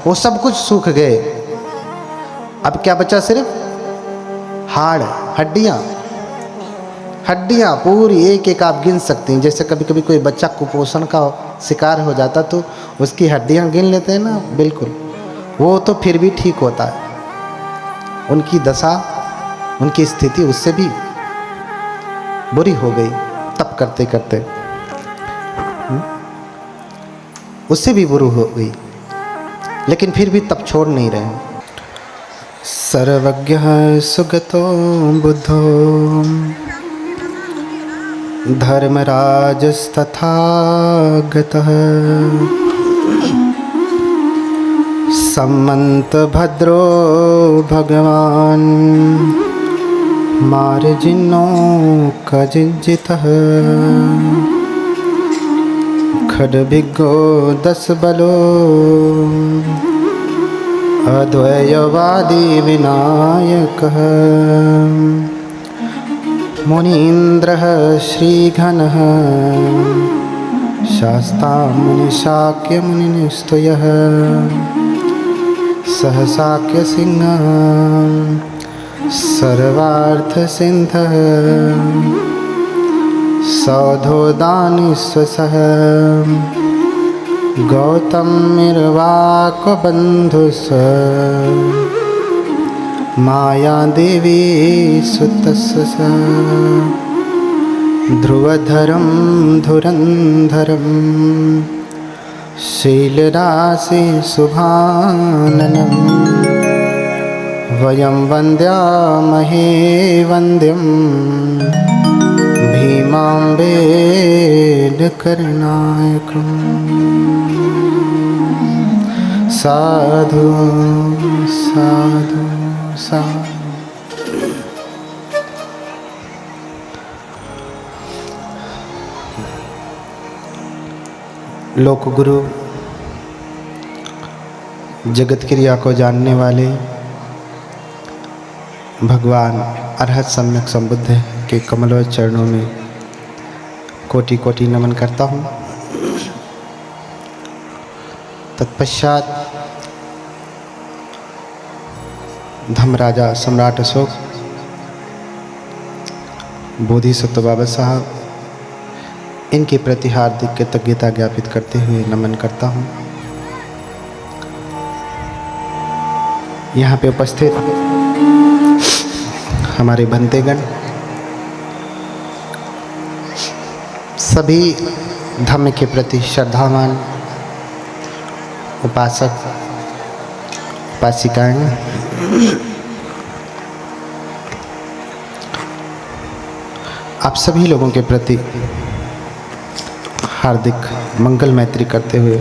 वो सब कुछ सूख गए। अब क्या बचा? सिर्फ हाड़, हड्डियां। हड्डियां पूरी एक एक आप गिन सकती हैं। जैसे कभी कभी कोई बच्चा कुपोषण का शिकार हो जाता तो उसकी हड्डियां गिन लेते हैं ना, बिल्कुल वो तो फिर भी ठीक होता है। उनकी दशा, उनकी स्थिति उससे भी बुरी हो गई तप करते करते, उससे भी बुरी हो गई, लेकिन फिर भी तप छोड़ नहीं रहे। सर्वज्ञ सुगतो बुद्धो धर्मराजस्तथागतः सम्मत भद्रो भगवान् मार्जिनो कजिजितः खड्भिगो दस बलो अद्वयवादी विनायकः मुनीन्द्रः श्रीघनः शास्ता मुनिशाक्यमुनिस्तुयः सहसाक्यसिंहः सर्वार्थसिन्धः सौधोदानिस्वसः गौतमिर्वाक्बन्धुः मायादेवी सुतस्य ध्रुवधरं धुरन्धरं शीलराशिशुभाननं वयं वन्द्यामहे वन्द्यं भीमाम्बेडकरनायकम्। साधु साधु साधु। लोकगुरु, जगत क्रिया को जानने वाले भगवान अरहत सम्यक संबुद्ध के कमलों चरणों में कोटि कोटि नमन करता हूँ। तत्पश्चात धर्मराजा सम्राट अशोक, बोधिसत्व बाबा साहब, इनके प्रति हार्दिक कृतज्ञता ज्ञापित करते हुए नमन करता हूँ। यहाँ पे उपस्थित हमारे भंतेगण, सभी धर्म के प्रति श्रद्धावान उपासक उपासिकाएं, आप सभी लोगों के प्रति हार्दिक मंगल मैत्री करते हुए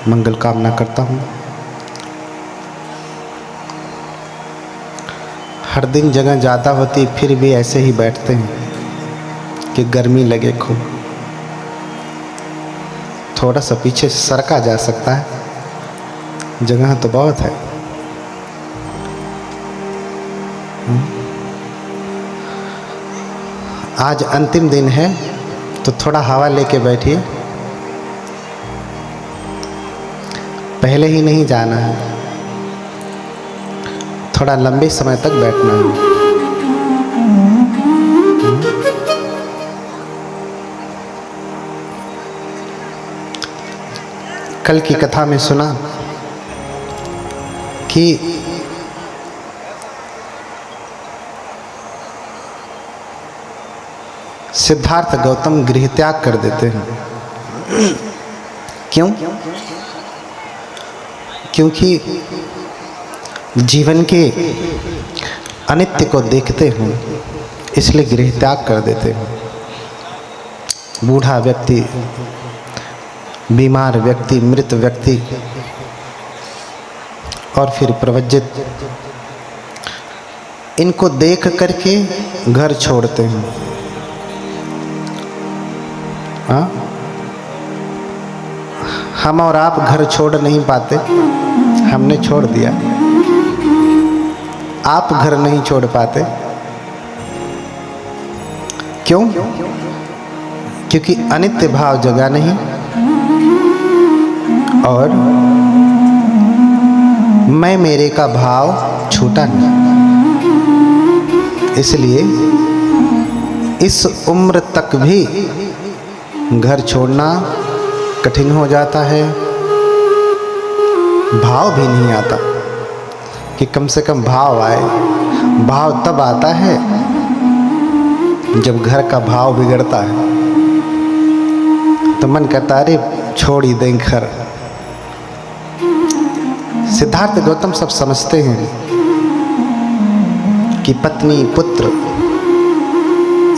मंगल कामना करता हूँ। हर दिन जगह ज़्यादा होती फिर भी ऐसे ही बैठते हैं कि गर्मी लगे खूब। थोड़ा सा पीछे सरका जा सकता है, जगह तो बहुत है। आज अंतिम दिन है तो थोड़ा हवा लेके बैठिए, पहले ही नहीं जाना है, थोड़ा लंबे समय तक बैठना है। कल की कथा में सुना कि सिद्धार्थ गौतम गृह त्याग कर देते हैं। क्यों? क्योंकि जीवन के अनित्य को देखते हैं, इसलिए गृह त्याग कर देते हैं। बूढ़ा व्यक्ति, बीमार व्यक्ति, मृत व्यक्ति और फिर प्रवज्जित, इनको देख करके घर छोड़ते हैं। हम और आप घर छोड़ नहीं पाते, हमने छोड़ दिया। आप घर नहीं छोड़ पाते, क्यों? क्योंकि अनित्य भाव जगा नहीं, और मैं मेरे का भाव छूटा नहीं। इसलिए इस उम्र तक भी घर छोड़ना कठिन हो जाता है, भाव भी नहीं आता कि कम से कम भाव आए। भाव तब आता है जब घर का भाव बिगड़ता है, तो मन कहता अरे छोड़ ही दें घर। सिद्धार्थ गौतम सब समझते हैं कि पत्नी पुत्र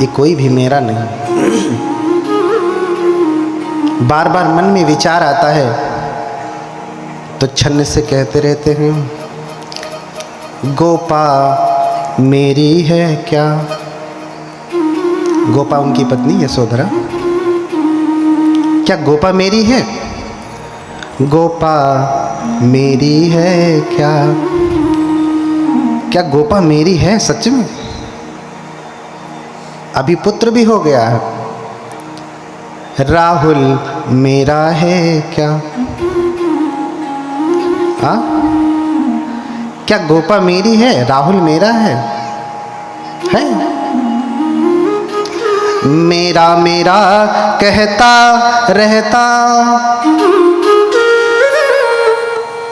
ये कोई भी मेरा नहीं। बार बार मन में विचार आता है तो छन्न से कहते रहते हैं, गोपा मेरी है क्या। गोपा उनकी पत्नी यशोधरा, क्या गोपा मेरी है? गोपा मेरी है क्या? क्या गोपा मेरी है सच में? अभी पुत्र भी हो गया है। राहुल मेरा है क्या? हाँ, क्या गोपा मेरी है? राहुल मेरा है? मेरा मेरा कहता रहता।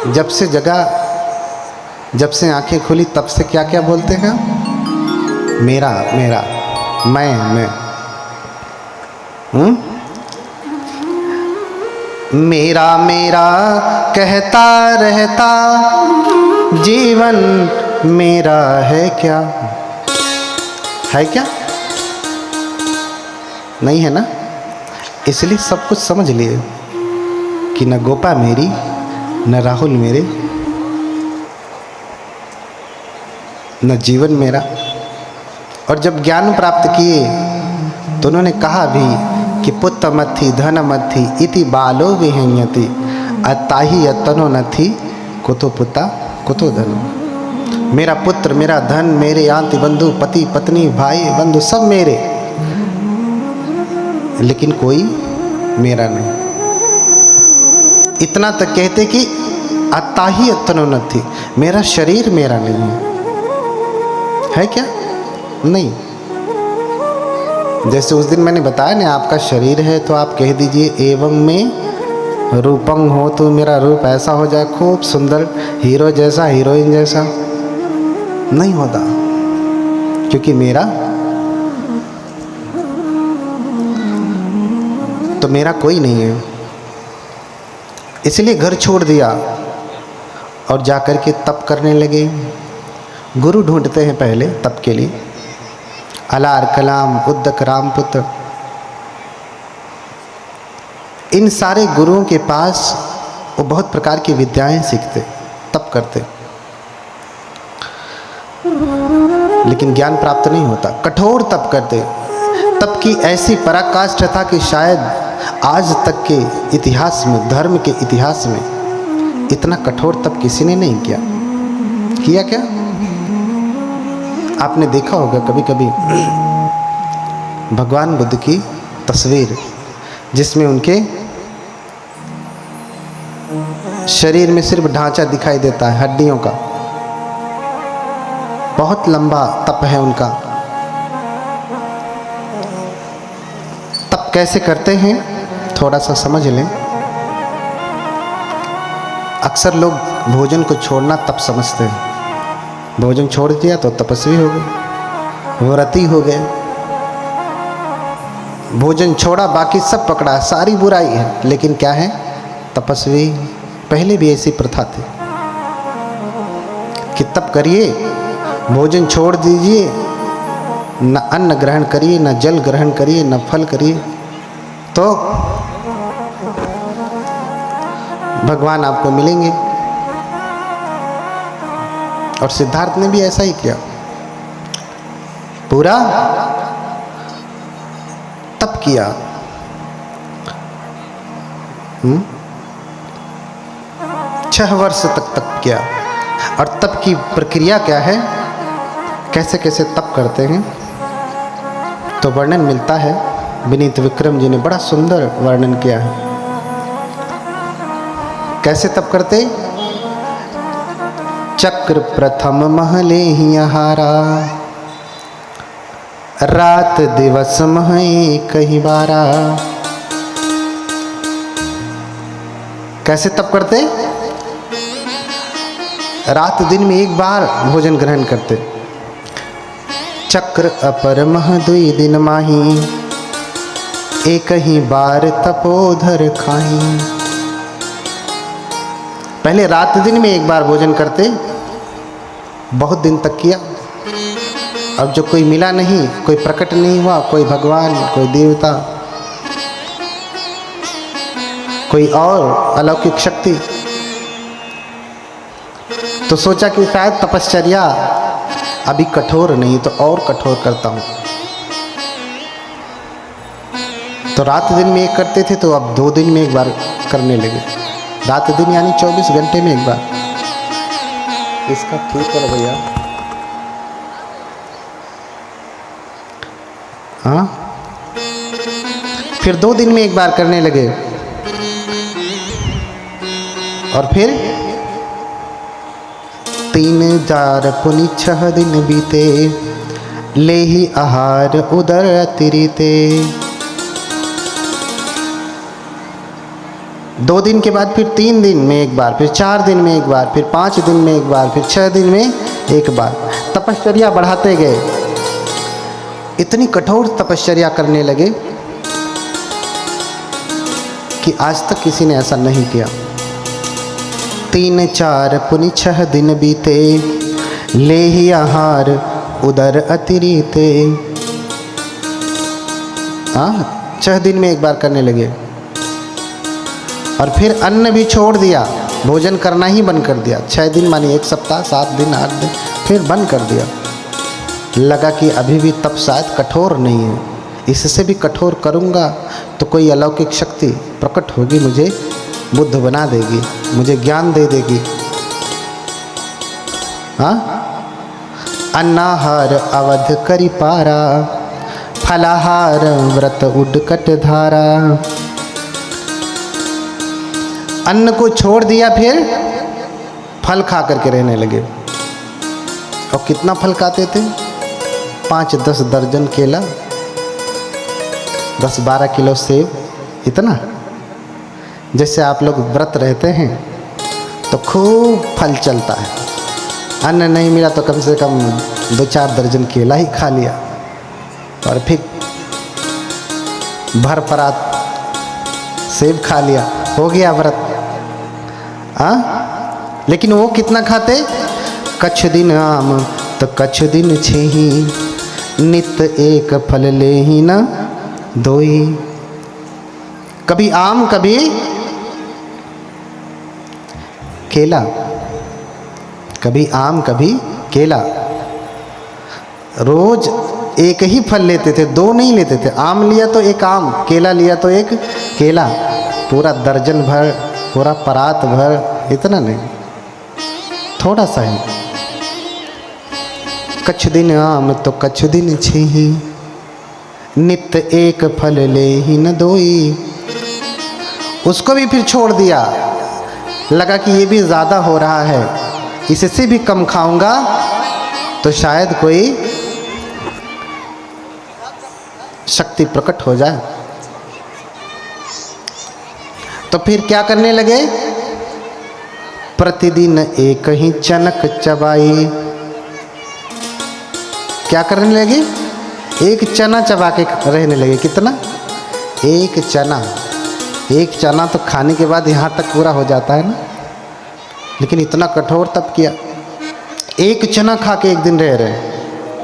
जब से जब से आंखें खुली तब से क्या क्या बोलते हैं? मेरा मेरा, मैं। मेरा मेरा कहता रहता, जीवन मेरा है क्या? है क्या? नहीं है ना। इसलिए सब कुछ समझ लिए कि न गोपा मेरी न राहुल मेरे, न जीवन मेरा। और जब ज्ञान प्राप्त किए तो उन्होंने कहा भी कि पुत्र मथि धन मथि इति बालो विहन्यति, अताहि यतनो नथि कुतो पुता कुतो धन। मेरा पुत्र मेरा धन मेरे आंति बंधु पति पत्नी भाई बंधु सब मेरे, लेकिन कोई मेरा नहीं। इतना तक कहते कि अताहि यतनो नथि, मेरा शरीर मेरा नहीं है क्या? नहीं। जैसे उस दिन मैंने बताया ना, आपका शरीर है तो आप कह दीजिए एवं में रूपं हो, तो मेरा रूप ऐसा हो जाए खूब सुंदर, हीरो जैसा हीरोइन जैसा। नहीं होता, क्योंकि मेरा तो मेरा कोई नहीं है। इसलिए घर छोड़ दिया और जाकर के तप करने लगे। गुरु ढूंढते हैं पहले तप के लिए। अलार कलाम उद्दक रामपुत्र, इन सारे गुरुओं के पास वो बहुत प्रकार की विद्याएं सीखते, तप करते, लेकिन ज्ञान प्राप्त नहीं होता। कठोर तप करते। तप की ऐसी पराकाष्ठा कि शायद आज तक के इतिहास में, धर्म के इतिहास में इतना कठोर तप किसी ने नहीं किया क्या? आपने देखा होगा कभी कभी भगवान बुद्ध की तस्वीर, जिसमें उनके शरीर में सिर्फ ढांचा दिखाई देता है हड्डियों का। बहुत लंबा तप है उनका। तप कैसे करते हैं थोड़ा सा समझ लें। अक्सर लोग भोजन को छोड़ना तप समझते हैं। भोजन छोड़ दिया तो तपस्वी हो गए, व्रती हो गए। भोजन छोड़ा, बाकी सब पकड़ा, सारी बुराई है, लेकिन क्या है? तपस्वी। पहले भी ऐसी प्रथा थी कि तप करिए, भोजन छोड़ दीजिए, न अन्न ग्रहण करिए, न जल ग्रहण करिए, न फल करिए, तो भगवान आपको मिलेंगे। और सिद्धार्थ ने भी ऐसा ही किया। पूरा तप किया। 6 वर्ष तक तप किया। और तप की प्रक्रिया क्या है, कैसे कैसे तप करते हैं, तो वर्णन मिलता है। विनीत विक्रम जी ने बड़ा सुंदर वर्णन किया है। कैसे तप करते? चक्र प्रथम महले ही हारा, रात दिवस मह कहीं बारा। कैसे तप करते? रात दिन में एक बार भोजन ग्रहण करते। चक्र अपर मह दुई दिन माही, एक ही बार तपोधर खाही। पहले रात दिन में एक बार भोजन करते, बहुत दिन तक किया। अब जो कोई मिला नहीं, कोई प्रकट नहीं हुआ, कोई भगवान, कोई देवता, कोई और अलौकिक शक्ति, तो सोचा कि शायद तपश्चर्या अभी कठोर नहीं तो और कठोर करता हूँ। तो रात दिन में एक करते थे, तो अब 2 दिन में एक बार करने लगे। रात दिन यानी 24 घंटे में एक बार। इसका ठीक करो भैया। हाँ, फिर 2 दिन में एक बार करने लगे, और फिर 3 4 पुनि 6 दिन बीते, ले ही आहार उदर अतिरिते। 2 दिन के बाद फिर 3 दिन में एक बार, फिर 4 दिन में एक बार, फिर 5 दिन में एक बार, फिर 6 दिन में एक बार। तपश्चर्या बढ़ाते गए, इतनी कठोर तपश्चर्या करने लगे कि आज तक किसी ने ऐसा नहीं किया। 3 4 पुनि 6 दिन बीते, ले ही आहार उदर अतिरिते। 6 दिन में एक बार करने लगे, और फिर अन्न भी छोड़ दिया, भोजन करना ही बंद कर दिया। 6 दिन मानी 1 सप्ताह, 7 दिन 8 दिन, फिर बंद कर दिया। लगा कि अभी भी तप शायद कठोर नहीं है, इससे भी कठोर करूँगा तो कोई अलौकिक शक्ति प्रकट होगी, मुझे बुद्ध बना देगी, मुझे ज्ञान दे देगी। हाँ, अन्नाहार अवध करी पारा, फलाहार व्रत उडकट धारा। अन्न को छोड़ दिया, फिर फल खा करके रहने लगे। और कितना फल खाते थे? 5-10 दर्जन केला, 10-12 किलो सेब, इतना। जैसे आप लोग व्रत रहते हैं तो खूब फल चलता है, अन्न नहीं मिला तो कम से कम 2-4 दर्जन केला ही खा लिया, और फिर भर परात सेब खा लिया, हो गया व्रत। लेकिन वो कितना खाते? कछ दिन आम तो कछ दिन छेही, नित एक फल ले ही न दोई। कभी आम, कभी केला, कभी आम, कभी केला। रोज एक ही फल लेते थे, 2 नहीं लेते थे। आम लिया तो एक आम, केला लिया तो एक केला, पूरा दर्जन भर, पूरा परात भर, इतना नहीं, थोड़ा सा ही। कछ दिन आम तो कछ दिन छेही, नित एक फल ले ही न दोई। उसको भी फिर छोड़ दिया, लगा कि ये भी ज़्यादा हो रहा है, इससे भी कम खाऊंगा तो शायद कोई शक्ति प्रकट हो जाए। तो फिर क्या करने लगे? प्रतिदिन एक ही चनक चबाई। क्या करने लगे? एक चना चबा के रहने लगे। कितना? एक चना। एक चना तो खाने के बाद यहाँ तक पूरा हो जाता है ना, लेकिन इतना कठोर तप किया। एक चना खा के एक दिन रह रहे,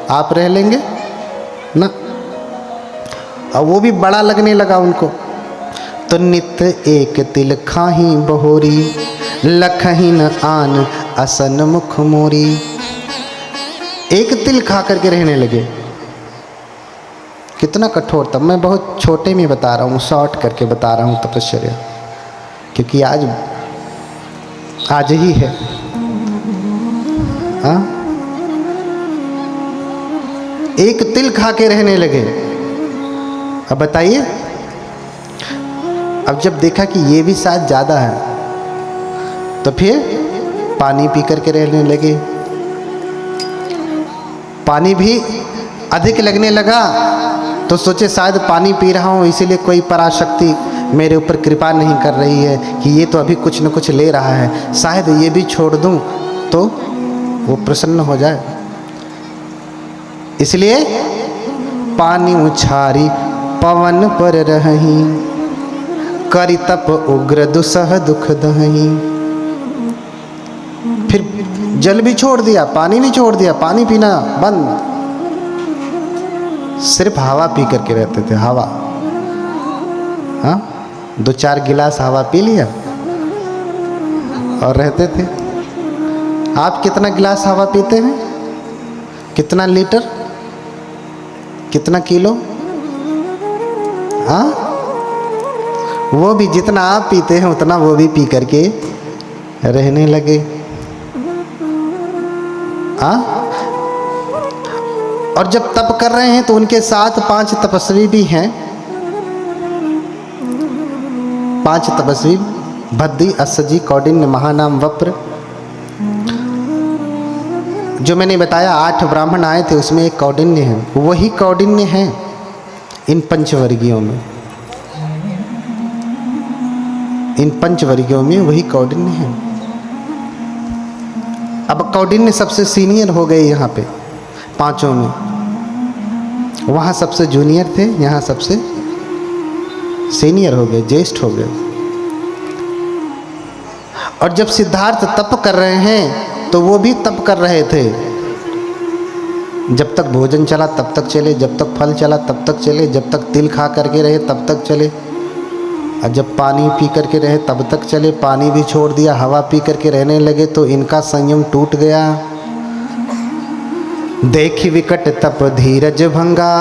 आप रह लेंगे ना? और वो भी बड़ा लगने लगा उनको। तो नित एक तिल खाही बहोरी, लखही न आन असन मुख मोरी। एक तिल खा करके रहने लगे। कितना कठोर था। मैं बहुत छोटे में बता रहा हूँ, शॉर्ट करके बता रहा हूँ तपश्चर्या, क्योंकि आज ही है। हाँ, एक तिल खा के रहने लगे। अब बताइए, अब जब देखा कि ये भी शायद ज़्यादा है, तो फिर पानी पी करके रहने लगे। पानी भी अधिक लगने लगा तो सोचे शायद पानी पी रहा हूँ इसीलिए कोई पराशक्ति मेरे ऊपर कृपा नहीं कर रही है कि ये तो अभी कुछ न कुछ ले रहा है, शायद ये भी छोड़ दूँ तो वो प्रसन्न हो जाए। इसलिए पानी उछारी पवन पर रही, करि तप उग्र दुसह दुख दही। फिर जल भी छोड़ दिया, पानी भी छोड़ दिया, पानी पीना बंद, सिर्फ हवा पी करके रहते थे। हवा, हाँ, 2-4 गिलास हवा पी लिया और रहते थे। आप कितना गिलास हवा पीते हैं? कितना लीटर, कितना किलो? हाँ, वो भी जितना आप पीते हैं उतना वो भी पी करके रहने लगे। हाँ, और जब तप कर रहे हैं तो उनके साथ 5 तपस्वी भी हैं। 5 तपस्वी, भद्दी, अस्सजी, कौंडिन्य, महानाम, वप्र। जो मैंने बताया 8 ब्राह्मण आए थे उसमें एक कौंडिन्य है, वही कौंडिन्य है इन पंचवर्गीयों में। इन पंचवर्गीयों में वही कौंडिन्य है। अब कौंडिन्य सबसे सीनियर हो गए यहाँ पे 5 में। वहाँ सबसे जूनियर थे, यहाँ सबसे सीनियर हो गए, ज्येष्ठ हो गए। और जब सिद्धार्थ तप कर रहे हैं तो वो भी तप कर रहे थे। जब तक भोजन चला तब तक चले, जब तक फल चला तब तक चले, जब तक तिल खा करके रहे तब तक चले, और जब पानी पी करके रहे तब तक चले। पानी भी छोड़ दिया, हवा पी करके रहने लगे तो इनका संयम टूट गया। देखी विकट तप धीरज भंगा,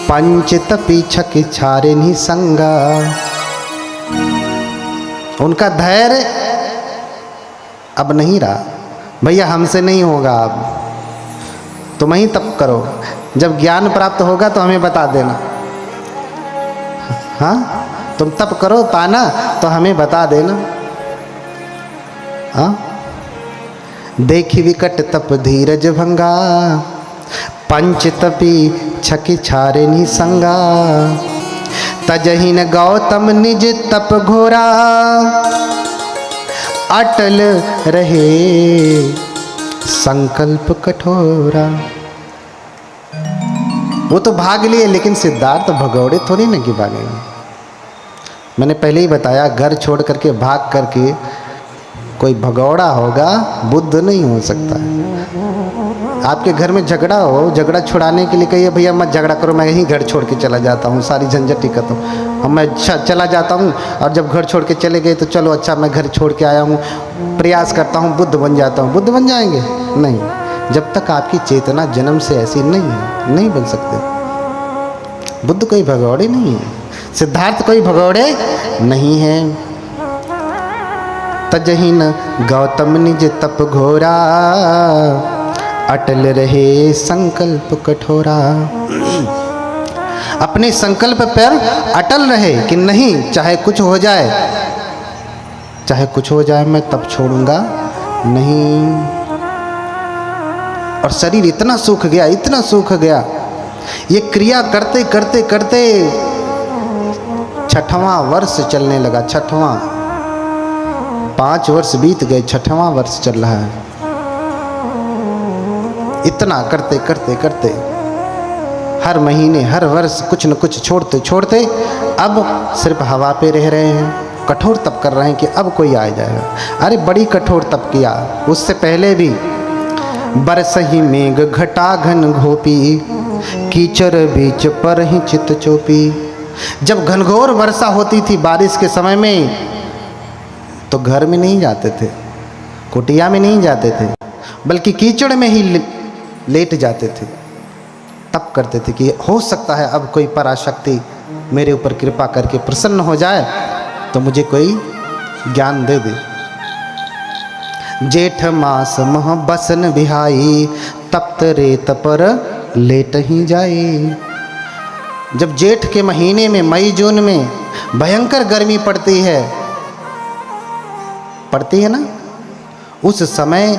पंच तपी छक छारे निसंगा। उनका धैर्य अब नहीं रहा, भैया हमसे नहीं होगा, अब तुम ही तप करो, जब ज्ञान प्राप्त होगा तो हमें बता देना। हाँ, तुम तप करो पाना तो हमें बता देना। हाँ, देखी विकट तप धीरज भंगा, पंच तपी छकी छारे निसंगा। तजहिन गौतम निज तप घोरा, अटल रहे संकल्प कठोरा। वो तो भाग लिए लेकिन सिद्धार्थ भगौड़े थोड़ी ना कि भागेंगे। मैंने पहले ही बताया, घर छोड़ करके भाग करके कोई भगौड़ा होगा, बुद्ध नहीं हो सकता है। आपके घर में झगड़ा हो, झगड़ा छुड़ाने के लिए कहिए भैया मत झगड़ा करो, मैं यहीं घर छोड़ के चला जाता हूँ, सारी झंझट खत्म, अब मैं चला जाता हूँ। और जब घर छोड़ के चले गए तो चलो अच्छा मैं घर छोड़ के आया हूँ, प्रयास करता हूँ बुद्ध बन जाता हूँ। बुद्ध बन जाएंगे? नहीं, जब तक आपकी चेतना जन्म से ऐसी नहीं है, नहीं बन सकते। बुद्ध कोई भगौड़े नहीं है, सिद्धार्थ कोई भगौड़े नहीं है। तजहिन गौतम निज तप घोरा, अटल रहे संकल्प कठोरा। अपने संकल्प पर अटल रहे कि नहीं, चाहे कुछ हो जाए, चाहे कुछ हो जाए मैं तब छोड़ूंगा नहीं। और शरीर इतना सूख गया, इतना सूख गया, ये क्रिया करते करते करते 6वां वर्ष चलने लगा। 6वां, 5 वर्ष बीत गए, 6वां वर्ष चल रहा है। इतना करते करते करते हर महीने हर वर्ष कुछ न कुछ छोड़ते छोड़ते अब सिर्फ हवा पे रह रहे हैं। कठोर तप कर रहे हैं कि अब कोई आ जाएगा। अरे बड़ी कठोर तप किया, उससे पहले भी बरसही मेघ घटा घन घोपी, कीचड़ बीच पर ही चित चोपी। जब घनघोर वर्षा होती थी बारिश के समय में तो घर में नहीं जाते थे, कुटिया में नहीं जाते थे, बल्कि कीचड़ में ही लेट जाते थे। तप करते थे कि हो सकता है अब कोई पराशक्ति मेरे ऊपर कृपा करके प्रसन्न हो जाए तो मुझे कोई ज्ञान दे दे। जेठ मास मह बसन बिहाई, तप्त रेत पर लेट ही जाई। जब जेठ के महीने में, मई जून में भयंकर गर्मी पड़ती है पड़ती है ना, उस समय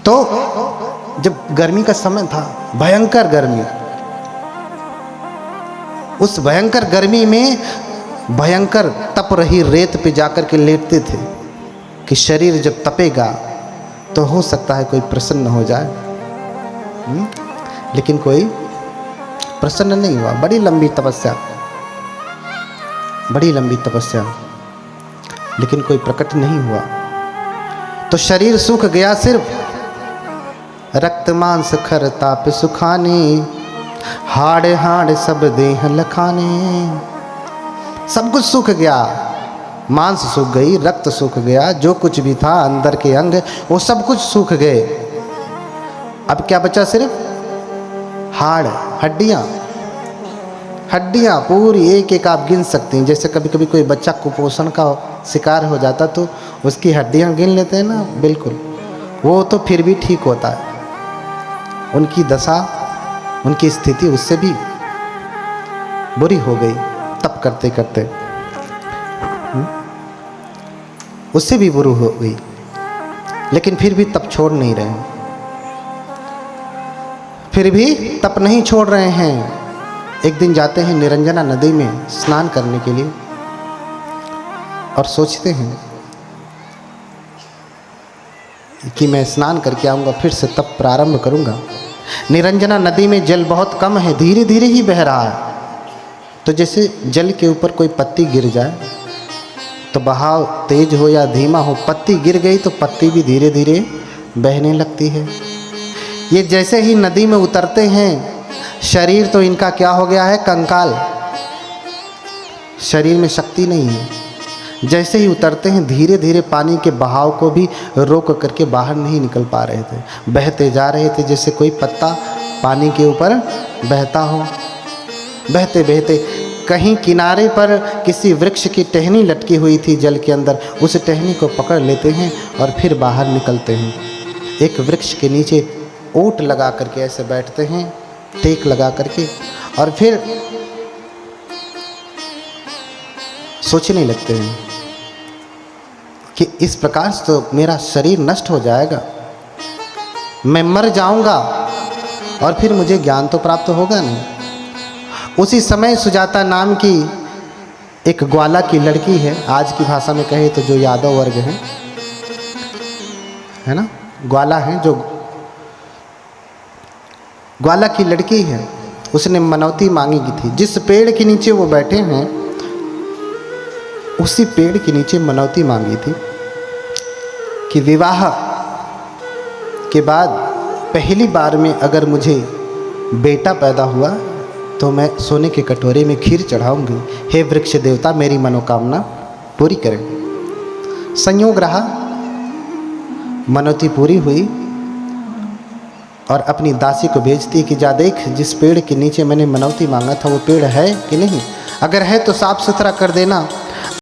तो जब गर्मी का समय था, भयंकर गर्मी, उस भयंकर गर्मी में भयंकर तप रही रेत पे जाकर के लेटते थे कि शरीर जब तपेगा तो हो सकता है कोई प्रसन्न हो जाए। लेकिन कोई प्रसन्न नहीं हुआ। बड़ी लंबी तपस्या, बड़ी लंबी तपस्या, लेकिन कोई प्रकट नहीं हुआ। तो शरीर सूख गया, सिर्फ रक्त मांस खर ताप सुखाने, हाड़ हाड़ सब देह लखाने। सब कुछ सूख गया, मांस सूख गई, रक्त सूख गया, जो कुछ भी था अंदर के अंग वो सब कुछ सूख गए। अब क्या बचा? सिर्फ हाड़, हड्डियां, हड्डियां पूरी एक एक आप गिन सकती हैं। जैसे कभी कभी कोई बच्चा कुपोषण का शिकार हो जाता तो उसकी हड्डियां गिन लेते हैं ना, बिल्कुल वो तो फिर भी ठीक होता है। उनकी दशा, उनकी स्थिति उससे भी बुरी हो गई तप करते करते, उससे भी बुरी हो गई, लेकिन फिर भी तप छोड़ नहीं रहे, फिर भी तप नहीं छोड़ रहे हैं। एक दिन जाते हैं निरंजना नदी में स्नान करने के लिए और सोचते हैं कि मैं स्नान करके आऊँगा, फिर से तप प्रारंभ करूँगा। निरंजना नदी में जल बहुत कम है, धीरे धीरे ही बह रहा है। तो जैसे जल के ऊपर कोई पत्ती गिर जाए तो बहाव तेज हो या धीमा हो, पत्ती गिर गई तो पत्ती भी धीरे धीरे बहने लगती है। ये जैसे ही नदी में उतरते हैं, शरीर तो इनका क्या हो गया है? कंकाल, शरीर में शक्ति नहीं है। जैसे ही उतरते हैं, धीरे धीरे पानी के बहाव को भी रोक करके बाहर नहीं निकल पा रहे थे, बहते जा रहे थे जैसे कोई पत्ता पानी के ऊपर बहता हो। बहते बहते कहीं किनारे पर किसी वृक्ष की टहनी लटकी हुई थी जल के अंदर, उस टहनी को पकड़ लेते हैं और फिर बाहर निकलते हैं। एक वृक्ष के नीचे ओट लगा करके ऐसे बैठते हैं, टेक लगा करके, और फिर सोचने लगते हैं कि इस प्रकार से तो मेरा शरीर नष्ट हो जाएगा, मैं मर जाऊंगा और फिर मुझे ज्ञान तो प्राप्त होगा नहीं। उसी समय सुजाता नाम की एक ग्वाला की लड़की है, आज की भाषा में कहे तो जो यादव वर्ग है ना, ग्वाला है, जो ग्वाला की लड़की है, उसने मनौती मांगी थी। जिस पेड़ के नीचे वो बैठे हैं उसी पेड़ के नीचे मनौती मांगी थी कि विवाह के बाद पहली बार में अगर मुझे बेटा पैदा हुआ तो मैं सोने के कटोरे में खीर चढ़ाऊंगी। हे वृक्ष देवता, मेरी मनोकामना पूरी करें। संयोग रहा, मनौती पूरी हुई और अपनी दासी को भेजती कि जा देख, जिस पेड़ के नीचे मैंने मनौती मांगा था वो पेड़ है कि नहीं, अगर है तो साफ सुथरा कर देना,